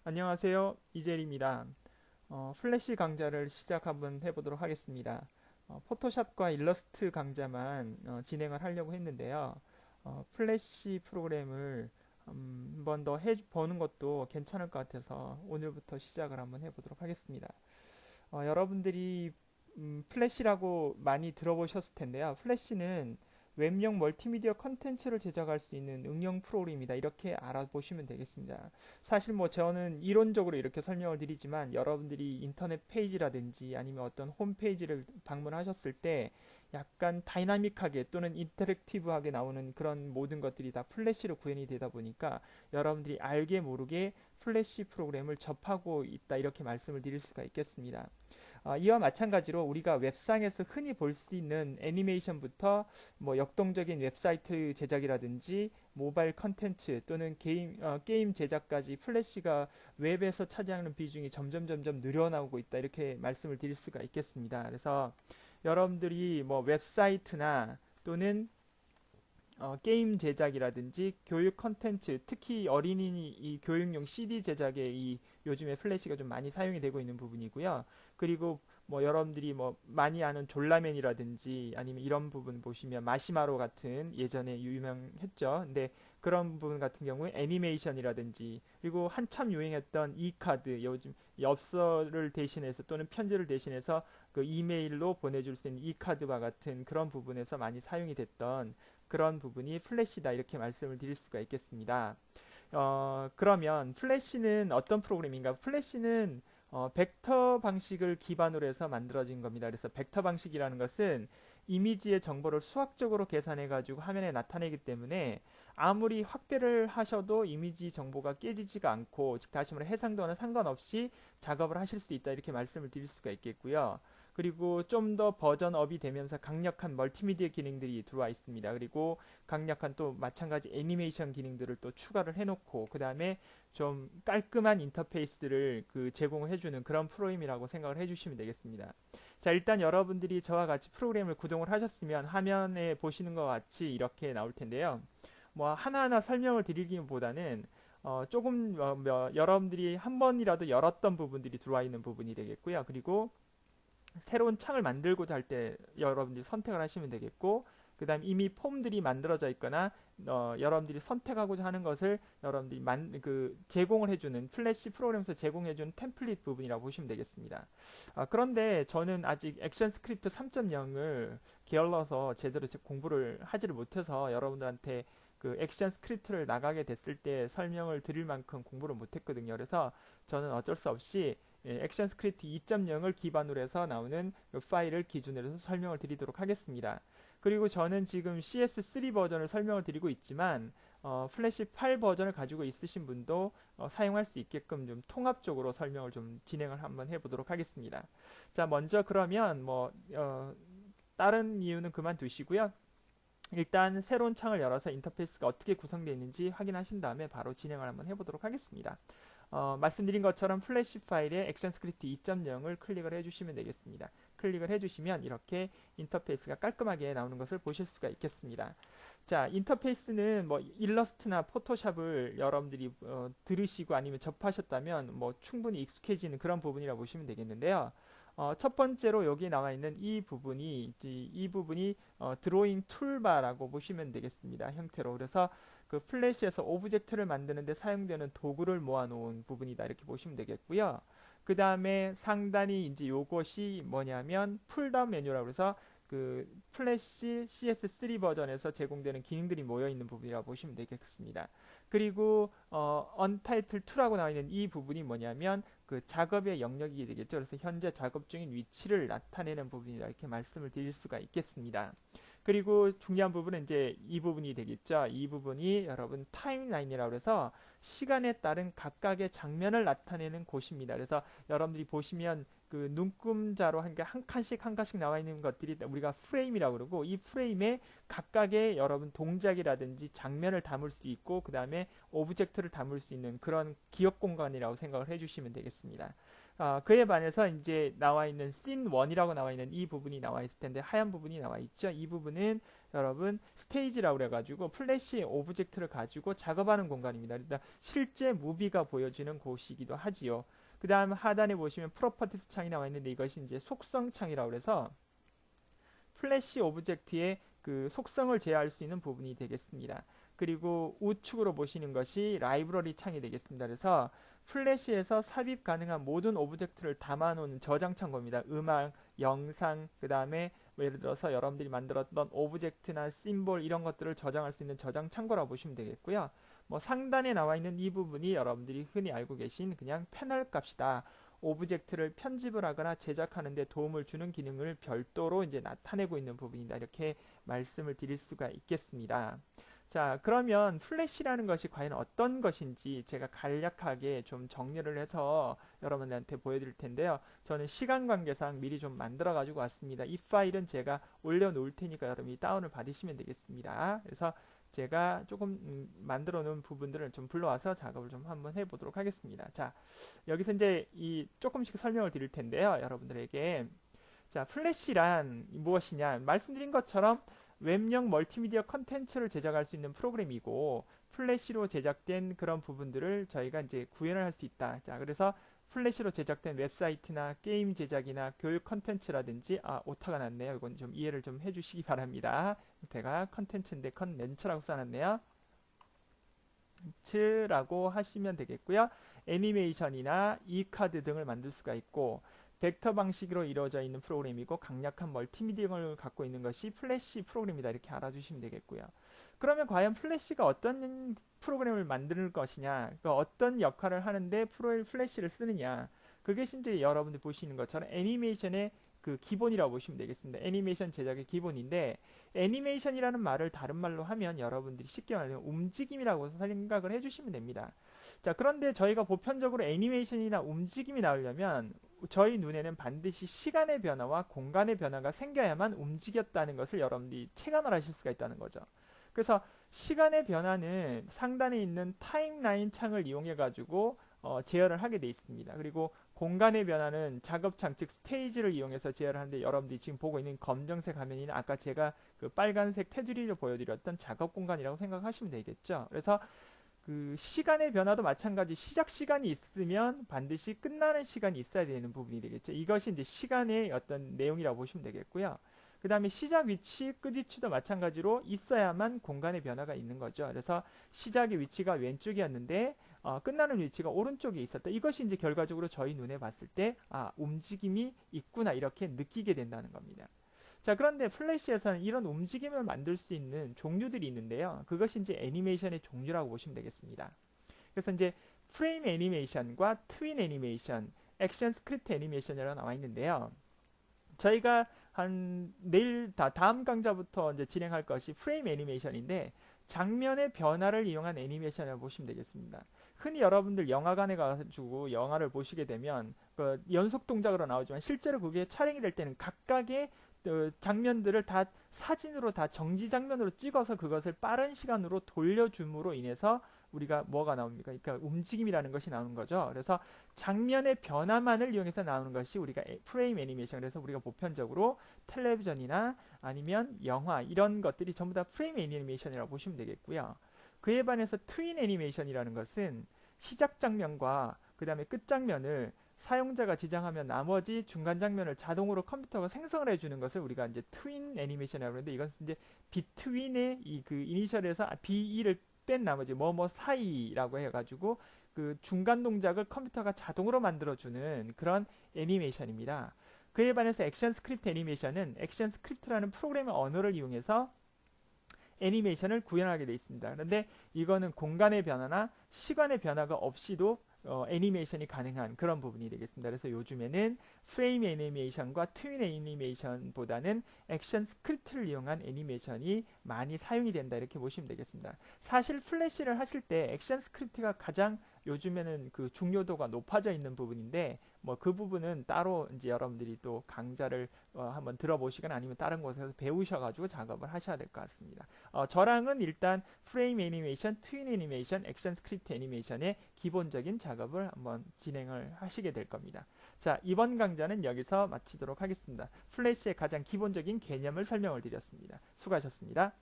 안녕하세요. 이젤입니다. 플래시 강좌를 시작 한번 해보도록 하겠습니다. 포토샵과 일러스트 강좌만 진행을 하려고 했는데요. 플래시 프로그램을 한번 더 해보는 것도 괜찮을 것 같아서 오늘부터 시작을 한번 해보도록 하겠습니다. 여러분들이 플래시라고 많이 들어보셨을 텐데요. 플래시는 웹용 멀티미디어 컨텐츠를 제작할 수 있는 응용 프로그램이다. 이렇게 알아보시면 되겠습니다. 사실 뭐 저는 이론적으로 이렇게 설명을 드리지만 여러분들이 인터넷 페이지라든지 아니면 어떤 홈페이지를 방문하셨을 때 약간 다이나믹하게 또는 인터랙티브하게 나오는 그런 모든 것들이 다 플래시로 구현이 되다 보니까 여러분들이 알게 모르게 플래시 프로그램을 접하고 있다. 이렇게 말씀을 드릴 수가 있겠습니다. 이와 마찬가지로 우리가 웹상에서 흔히 볼 수 있는 애니메이션부터 뭐 역동적인 웹사이트 제작이라든지 모바일 컨텐츠 또는 게임 제작까지 플래시가 웹에서 차지하는 비중이 점점 늘어나고 있다. 이렇게 말씀을 드릴 수가 있겠습니다. 그래서 여러분들이 뭐 웹사이트나 또는 게임 제작이라든지 교육 컨텐츠, 특히 어린이 이 교육용 CD 제작에 이 요즘에 플래시가 좀 많이 사용이 되고 있는 부분이고요. 그리고 뭐 여러분들이 뭐 많이 아는 졸라맨이라든지 아니면 이런 부분 보시면 마시마로 같은 예전에 유명했죠. 근데 그런 부분 같은 경우에 애니메이션이라든지 그리고 한참 유행했던 이카드 요즘 엽서를 대신해서 또는 편지를 대신해서 그 이메일로 보내줄 수 있는 이카드와 같은 그런 부분에서 많이 사용이 됐던 그런 부분이 플래시다 이렇게 말씀을 드릴 수가 있겠습니다. 그러면 플래시는 어떤 프로그램인가? 플래시는 벡터 방식을 기반으로 해서 만들어진 겁니다. 그래서 벡터 방식이라는 것은 이미지의 정보를 수학적으로 계산해 가지고 화면에 나타내기 때문에 아무리 확대를 하셔도 이미지 정보가 깨지지가 않고 즉 다시 말해 해상도와는 상관없이 작업을 하실 수 있다 이렇게 말씀을 드릴 수가 있겠고요. 그리고 좀 더 버전업이 되면서 강력한 멀티미디어 기능들이 들어와 있습니다. 그리고 강력한 또 마찬가지 애니메이션 기능들을 또 추가를 해놓고 그 다음에 좀 깔끔한 인터페이스를 그 제공을 해주는 그런 프로그램이라고 생각을 해주시면 되겠습니다. 자, 일단 여러분들이 저와 같이 프로그램을 구동을 하셨으면 화면에 보시는 것 같이 이렇게 나올 텐데요. 뭐 하나하나 설명을 드리기보다는 조금 여러분들이 한 번이라도 열었던 부분들이 들어와 있는 부분이 되겠고요. 그리고 새로운 창을 만들고자 할 때 여러분들이 선택을 하시면 되겠고 그 다음 이미 폼들이 만들어져 있거나 여러분들이 선택하고자 하는 것을 여러분들이 제공을 해주는 플래시 프로그램에서 제공해주는 템플릿 부분이라고 보시면 되겠습니다. 그런데 저는 아직 액션 스크립트 3.0을 게을러서 제대로 공부를 하지를 못해서 여러분들한테 그 액션 스크립트를 나가게 됐을 때 설명을 드릴 만큼 공부를 못했거든요. 그래서 저는 어쩔 수 없이 액션 스크립트 2.0을 기반으로 해서 나오는 그 파일을 기준으로 해서 설명을 드리도록 하겠습니다. 그리고 저는 지금 CS3 버전을 설명을 드리고 있지만 플래시 8 버전을 가지고 있으신 분도 사용할 수 있게끔 좀 통합적으로 설명을 좀 진행을 한번 해보도록 하겠습니다. 자, 먼저 그러면 다른 이유는 그만두시고요. 일단 새로운 창을 열어서 인터페이스가 어떻게 구성되어 있는지 확인하신 다음에 바로 진행을 한번 해보도록 하겠습니다. 말씀드린 것처럼 플래시 파일에 액션 스크립트 2.0을 클릭을 해주시면 되겠습니다. 클릭을 해주시면 이렇게 인터페이스가 깔끔하게 나오는 것을 보실 수가 있겠습니다. 자, 인터페이스는 뭐 일러스트나 포토샵을 여러분들이 들으시고 아니면 접하셨다면 뭐 충분히 익숙해지는 그런 부분이라고 보시면 되겠는데요. 첫 번째로 여기 나와 있는 이 부분이 드로잉 툴바라고 보시면 되겠습니다. 형태로. 그래서 그 플래시에서 오브젝트를 만드는데 사용되는 도구를 모아놓은 부분이다. 이렇게 보시면 되겠고요. 그 다음에 상단이 이제 요것이 뭐냐면 풀다운 메뉴라고 해서 그 플래시 CS3 버전에서 제공되는 기능들이 모여 있는 부분이라고 보시면 되겠습니다. 그리고 Untitled 2라고 나와 있는 이 부분이 뭐냐면 그 작업의 영역이 되겠죠. 그래서 현재 작업 중인 위치를 나타내는 부분이라 이렇게 말씀을 드릴 수가 있겠습니다. 그리고 중요한 부분은 이제 이 부분이 되겠죠. 이 부분이 여러분 타임라인이라고 해서 시간에 따른 각각의 장면을 나타내는 곳입니다. 그래서 여러분들이 보시면 그 눈금자로 한 칸씩 한 칸씩 나와 있는 것들이 우리가 프레임이라고 그러고, 이 프레임에 각각의 여러분 동작이라든지 장면을 담을 수도 있고 그 다음에 오브젝트를 담을 수 있는 그런 기억 공간이라고 생각을 해주시면 되겠습니다. 그에 반해서 이제 나와 있는 씬 1이라고 나와 있는 이 부분이 나와 있을 텐데, 하얀 부분이 나와 있죠. 이 부분은 여러분 스테이지라고 그래가지고 플래시 오브젝트를 가지고 작업하는 공간입니다. 일단 실제 무비가 보여지는 곳이기도 하지요. 그 다음 하단에 보시면 프로퍼티스 창이 나와 있는데, 이것이 이제 속성 창이라고 그래서 플래시 오브젝트의 그 속성을 제어할 수 있는 부분이 되겠습니다. 그리고 우측으로 보시는 것이 라이브러리 창이 되겠습니다. 그래서 플래시에서 삽입 가능한 모든 오브젝트를 담아놓는 저장 창고입니다. 음악, 영상, 그 다음에 뭐 예를 들어서 여러분들이 만들었던 오브젝트나 심볼 이런 것들을 저장할 수 있는 저장 창고라고 보시면 되겠고요. 뭐 상단에 나와 있는 이 부분이 여러분들이 흔히 알고 계신 그냥 패널 값이다. 오브젝트를 편집을 하거나 제작하는 데 도움을 주는 기능을 별도로 이제 나타내고 있는 부분이다. 이렇게 말씀을 드릴 수가 있겠습니다. 자, 그러면 플래시라는 것이 과연 어떤 것인지 제가 간략하게 좀 정리를 해서 여러분들한테 보여드릴 텐데요. 저는 시간 관계상 미리 좀 만들어 가지고 왔습니다. 이 파일은 제가 올려놓을 테니까 여러분이 다운을 받으시면 되겠습니다. 그래서 제가 조금 만들어 놓은 부분들을 좀 불러와서 작업을 좀 한번 해보도록 하겠습니다. 자, 여기서 이제 이 조금씩 설명을 드릴 텐데요. 여러분들에게. 자, 플래시란 무엇이냐? 말씀드린 것처럼 웹용 멀티미디어 컨텐츠를 제작할 수 있는 프로그램이고, 플래시로 제작된 그런 부분들을 저희가 이제 구현을 할 수 있다. 자, 그래서 플래시로 제작된 웹사이트나 게임 제작이나 교육 컨텐츠라든지, 오타가 났네요. 이건 좀 이해를 좀 해주시기 바랍니다. 제가 컨텐츠인데 컨텐츠라고 써놨네요. 라고 하시면 되겠고요. 애니메이션이나 e카드 등을 만들 수가 있고, 벡터 방식으로 이루어져 있는 프로그램이고 강력한 멀티미디어를 갖고 있는 것이 플래시 프로그램이다. 이렇게 알아주시면 되겠고요. 그러면 과연 플래시가 어떤 프로그램을 만들 것이냐, 그러니까 어떤 역할을 하는데 플래시를 쓰느냐, 그게 이제 여러분들 보시는 것처럼 애니메이션의 그 기본이라고 보시면 되겠습니다. 애니메이션 제작의 기본인데, 애니메이션이라는 말을 다른 말로 하면 여러분들이 쉽게 말하면 움직임이라고 생각을 해주시면 됩니다. 자, 그런데 저희가 보편적으로 애니메이션이나 움직임이 나오려면 저희 눈에는 반드시 시간의 변화와 공간의 변화가 생겨야만 움직였다는 것을 여러분들이 체감을 하실 수가 있다는 거죠. 그래서 시간의 변화는 상단에 있는 타임라인 창을 이용해 가지고 제어를 하게 돼 있습니다. 그리고 공간의 변화는 작업창 즉 스테이지를 이용해서 제어를 하는데, 여러분들이 지금 보고 있는 검정색 화면이 아까 제가 그 빨간색 테두리를 보여드렸던 작업 공간이라고 생각하시면 되겠죠. 그래서 그 시간의 변화도 마찬가지, 시작 시간이 있으면 반드시 끝나는 시간이 있어야 되는 부분이 되겠죠. 이것이 이제 시간의 어떤 내용이라고 보시면 되겠고요. 그 다음에 시작 위치, 끝 위치도 마찬가지로 있어야만 공간의 변화가 있는 거죠. 그래서 시작의 위치가 왼쪽이었는데 끝나는 위치가 오른쪽에 있었다. 이것이 이제 결과적으로 저희 눈에 봤을 때 움직임이 있구나 이렇게 느끼게 된다는 겁니다. 자, 그런데 플래시에서는 이런 움직임을 만들 수 있는 종류들이 있는데요. 그것이 이제 애니메이션의 종류라고 보시면 되겠습니다. 그래서 이제 프레임 애니메이션과 트윈 애니메이션, 액션 스크립트 애니메이션이라고 나와 있는데요. 저희가 한 내일 다음 강좌부터 이제 진행할 것이 프레임 애니메이션인데, 장면의 변화를 이용한 애니메이션이라고 보시면 되겠습니다. 흔히 여러분들 영화관에 가가지고 영화를 보시게 되면 그 연속 동작으로 나오지만 실제로 그게 촬영이 될 때는 각각의 장면들을 다 사진으로 다 정지 장면으로 찍어서 그것을 빠른 시간으로 돌려줌으로 인해서 우리가 뭐가 나옵니까? 그러니까 움직임이라는 것이 나오는 거죠. 그래서 장면의 변화만을 이용해서 나오는 것이 우리가 프레임 애니메이션. 그래서 우리가 보편적으로 텔레비전이나 아니면 영화 이런 것들이 전부 다 프레임 애니메이션이라고 보시면 되겠고요. 그에 반해서 트윈 애니메이션이라는 것은 시작 장면과 그 다음에 끝 장면을 사용자가 지정하면 나머지 중간 장면을 자동으로 컴퓨터가 생성을 해주는 것을 우리가 이제 트윈 애니메이션이라고 하는데, 이건 이제 비트윈의 이 그 이니셜에서 BE를 뺀 나머지 뭐뭐 사이라고 해가지고 그 중간 동작을 컴퓨터가 자동으로 만들어주는 그런 애니메이션입니다. 그에 반해서 액션 스크립트 애니메이션은 액션 스크립트라는 프로그램의 언어를 이용해서 애니메이션을 구현하게 되어 있습니다. 그런데 이거는 공간의 변화나 시간의 변화가 없이도 애니메이션이 가능한 그런 부분이 되겠습니다. 그래서 요즘에는 프레임 애니메이션과 트윈 애니메이션보다는 액션 스크립트를 이용한 애니메이션이 많이 사용이 된다 이렇게 보시면 되겠습니다. 사실 플래시를 하실 때 액션 스크립트가 가장 요즘에는 그 중요도가 높아져 있는 부분인데 뭐 그 부분은 따로 이제 여러분들이 또 강좌를 한번 들어보시거나 아니면 다른 곳에서 배우셔가지고 작업을 하셔야 될 것 같습니다. 저랑은 일단 프레임 애니메이션, 트윈 애니메이션, 액션 스크립트 애니메이션의 기본적인 작업을 한번 진행을 하시게 될 겁니다. 자, 이번 강좌는 여기서 마치도록 하겠습니다. 플래시의 가장 기본적인 개념을 설명을 드렸습니다. 수고하셨습니다.